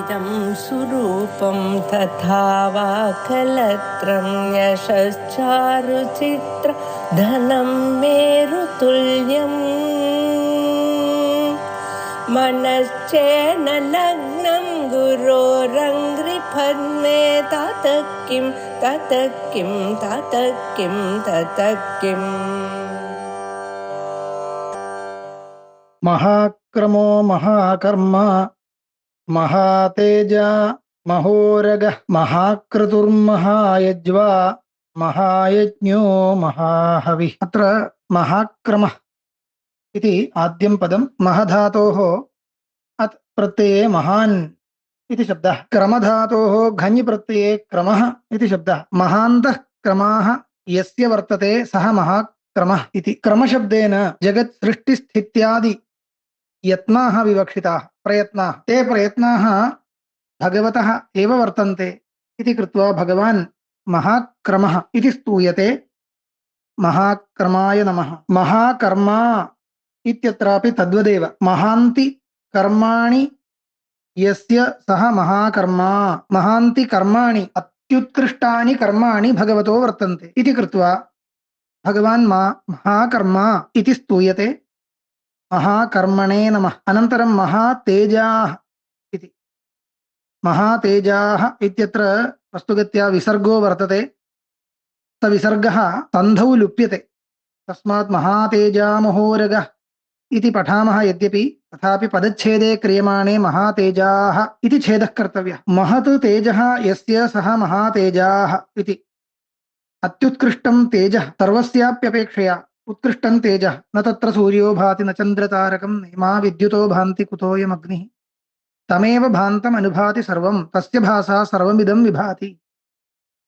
इदं सुरूपं तथा वा कलत्रं यशश्चारुचित्र धनं मेरुतुल्यम् मनश्चेन लग्नं गुरोरङ्घ्रिपद्मे ततः किं ततः किं ततः किं ततः किम् महाक्रमो महाकर्म महातेज महोरगः महाक्रतुर्महायज्वा महायज्ञो महाहविः। अत्र महाक्रमः इति आद्यं पदं महधातोः अत् प्रत्यये महान् इति शब्दः, क्रमधातोः घञ् प्रत्यये क्रमः इति शब्दः। महान्तः क्रमाः यस्य वर्तते सः महाक्रमः इति। क्रमशब्देन जगत् सृष्टिस्थित्यादि यत्नाः विवक्षिताः, प्रयत्नाः। ते प्रयत्नाः भगवतः एव वर्तन्ते इति कृत्वा भगवान् महाक्रमः इति स्तूयते। महाक्रमाय नमः। महाकर्मा इत्यत्रापि तद्वदेव, महान्ति कर्माणि यस्य सः महाकर्मा। महान्ति कर्माणि, अत्युत्कृष्टानि कर्माणि भगवतो वर्तन्ते इति कृत्वा भगवान् महाकर्मा इति स्तूयते। महाकर्मणे नमः। अनन्तरं महातेजाः इति। महातेजाः इत्यत्र वस्तुगत्या विसर्गो वर्तते। स विसर्गः सन्धौ लुप्यते, तस्मात् महातेजा महोरगः इति पठामः यद्यपि, तथापि पदच्छेदे क्रियमाणे महातेजाः इति छेदः कर्तव्यः। महत् तेजः यस्य सः महातेजाः इति। अत्युत्कृष्टं तेजः सर्वस्याप्यपेक्षया उत्कृष्टं तेजः। न तत्र सूर्यो भाति न चन्द्रतारकं नेमा विद्युतो भान्ति कुतोऽयमग्निः तमेव भान्तम् अनुभाति सर्वं तस्य भासा सर्वमिदं विभाति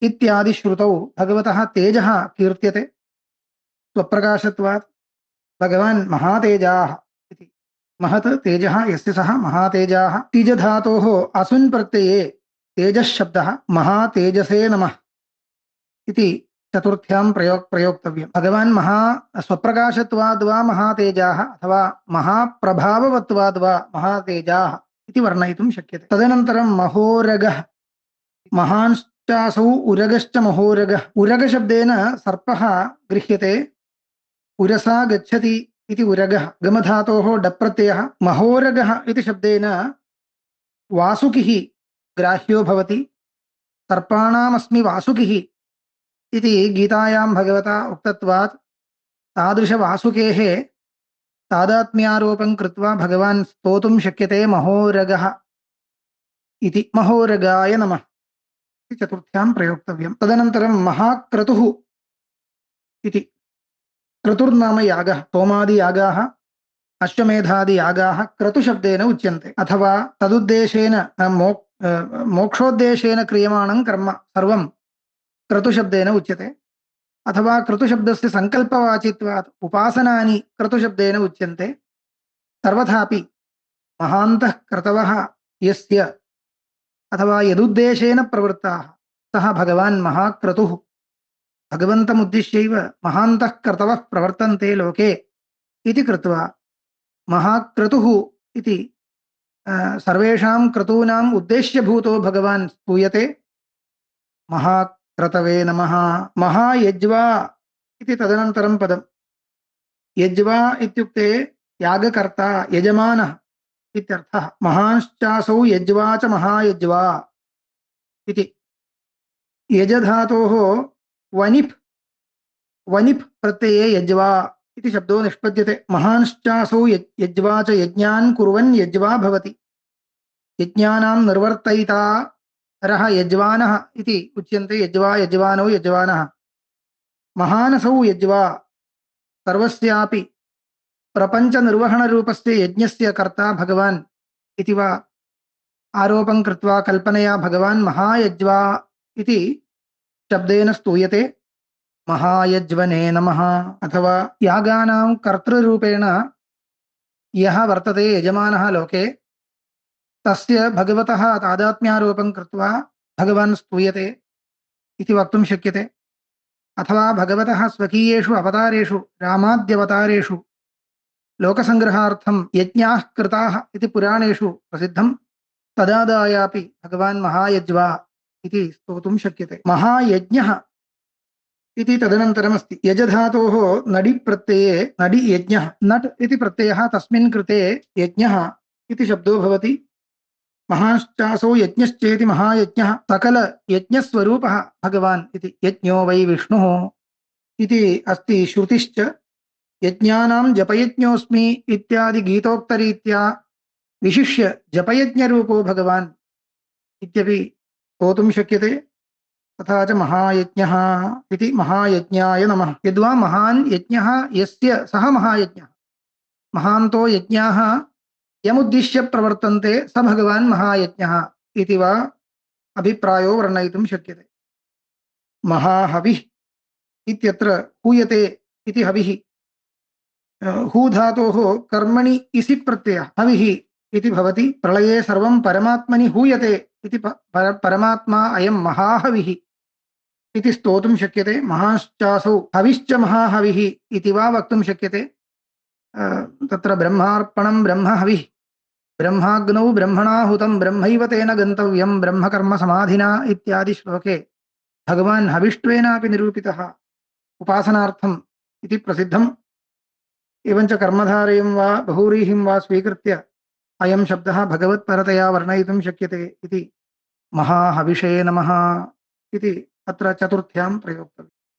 इत्यादि श्रुतौ भगवतः तेजः कीर्त्यते। स्वप्रकाशत्वात् भगवान् महातेजाः इति। महत् तेजः यस्य सः महातेजाः। तिजधातोः असुन् प्रत्यये तेजः शब्दः महातेजसे नमः इति चतुर्थ्यां प्रयोक्तव्यम्। भगवान् स्वप्रकाशत्वाद् वा महातेजाः अथवा महाप्रभाववत्वाद् वा महातेजाः इति वर्णयितुं शक्यते। तदनन्तरं महोरगः। महांश्चासौ उरगश्च महोरगः। उरगशब्देन सर्पः गृह्यते। उरसा गच्छति इति उरगः। गमधातोः डप्रत्ययः। महोरगः इति शब्देन वासुकिः ग्राह्यो भवति। सर्पाणामस्मि वासुकिः इति गीतायां भगवता उक्तत्वात् तादृशवासुकेः तादात्म्यारोपं कृत्वा भगवान् स्तोतुं शक्यते महोरगः इति। महोरगाय नमः इति चतुर्थ्यां प्रयोक्तव्यं। तदनन्तरं महाक्रतुः इति। क्रतुर्नाम यागः। सोमादियागाः अश्वमेधादियागाः क्रतुशब्देन उच्यन्ते, अथवा तदुद्देशेन मोक्षोद्देशेन क्रियमाणं कर्म सर्वं क्रतुशब्देन उच्यते। अथवा क्रतुशब्दस्य संकल्पवाचित्वात् उपासनानि क्रतुशब्देन उच्यन्ते। सर्वथापि महान्तः क्रतवः यस्य अथवा यदुद्देशेन प्रवृत्ताः सः भगवान् महाक्रतुः। भगवन्तमुद्दिश्यैव महान्तः क्रतवः प्रवर्तन्ते लोके इति कृत्वा महाक्रतुः इति सर्वेषां क्रतूनाम् उद्देश्यभूतो भगवान् स्तूयते। महाक्रतवे नमः। महायज्वा इति तदनन्तरं पदम्। यज्वा इत्युक्ते यागकर्ता, यजमानः इत्यर्थः। महांश्चासौ यज्वा च महायज्वा इति। यजधातोः वनिप् प्रत्यये यज्वा इति शब्दो निष्पद्यते। महांश्चासौ यज्वा च यज्ञान् कुर्वन् यज्वा भवति। यज्ञानां निर्वर्तयितारः यज्वानः इति उच्यन्ते। यज्वा, यज्वानौ, यज्वानः। महानसौ यज्वा सर्वस्यापि प्रपञ्चनिर्वहणरूपस्य यज्ञस्य कर्ता भगवान् इति वा आरोपं कृत्वा कल्पनया भगवान् महायज्वा इति शब्देन स्तूयते। महायज्वने नमः। अथवा यागानां कर्तृरूपेण यः वर्तते यजमानः लोके, तस्य भगवतः तादात्म्यारोपं कृत्वा भगवान् स्तूयते इति वक्तुं शक्यते। अथवा भगवतः स्वकीयेषु अवतारेषु रामाद्यवतारेषु लोकसंग्रहार्थं यज्ञाः कृताः इति पुराणेषु प्रसिद्धं। तदादायापि भगवान् महायज्वा इति स्तोतुं शक्यते। महायज्ञः इति तदनन्तरमस्ति। यजधातोः नडि प्रत्यये नडि यज्ञः, नट् इति प्रत्ययः, तस्मिन् कृते यज्ञः इति शब्दो भवति। महाश्चासो यज्ञश्चेति महायज्ञः, सकल यज्ञस्वरूपः भगवान् इति। यज्ञो वै विष्णुः इति अस्ति श्रुतिश्च। यज्ञानां जपयज्ञोऽस्मि इत्यादि गीतोक्तरीत्या विशिष्य जपयज्ञरूपो भगवान् इत्यपि स्तोतुं शक्यते। तथा च महायज्ञः इति महायज्ञाय नमः। यद्वा महान् यज्ञः यस्य सः महायज्ञः, महान्तो यज्ञाः यमुद्दिश्य प्रवर्तन्ते स भगवान् महायज्ञः इति वा अभिप्रायो वर्णयितुं शक्यते। महाहविः इत्यत्र हूयते इति हविः, हू धातोः कर्मणि इसि प्रत्ययः हविः इति भवति। प्रलये सर्वं परमात्मनि हूयते इति परमात्मा अयं महाहविः इति स्तोतुं शक्यते। महाश्चासौ हविश्च महाहविः इति वा वक्तुं शक्यते। तत्र ब्रह्मार्पणं ब्रह्महविः, ब्रह्माग्नौ ब्रह्मणा हुतं ब्रह्मैव तेन गन्तव्यं ब्रह्मकर्म समाधिना इत्यादि श्लोके भगवान् हविष्ट्वेनापि निरूपितः उपासनार्थम् इति प्रसिद्धम्। एवञ्च कर्मधारयं वा बहुव्रीहिं वा स्वीकृत्य अयं शब्दः भगवत्परतया वर्णयितुं शक्यते इति महाहविषे नमः इति अत्र चतुर्थ्यां प्रयोक्तव्यम्।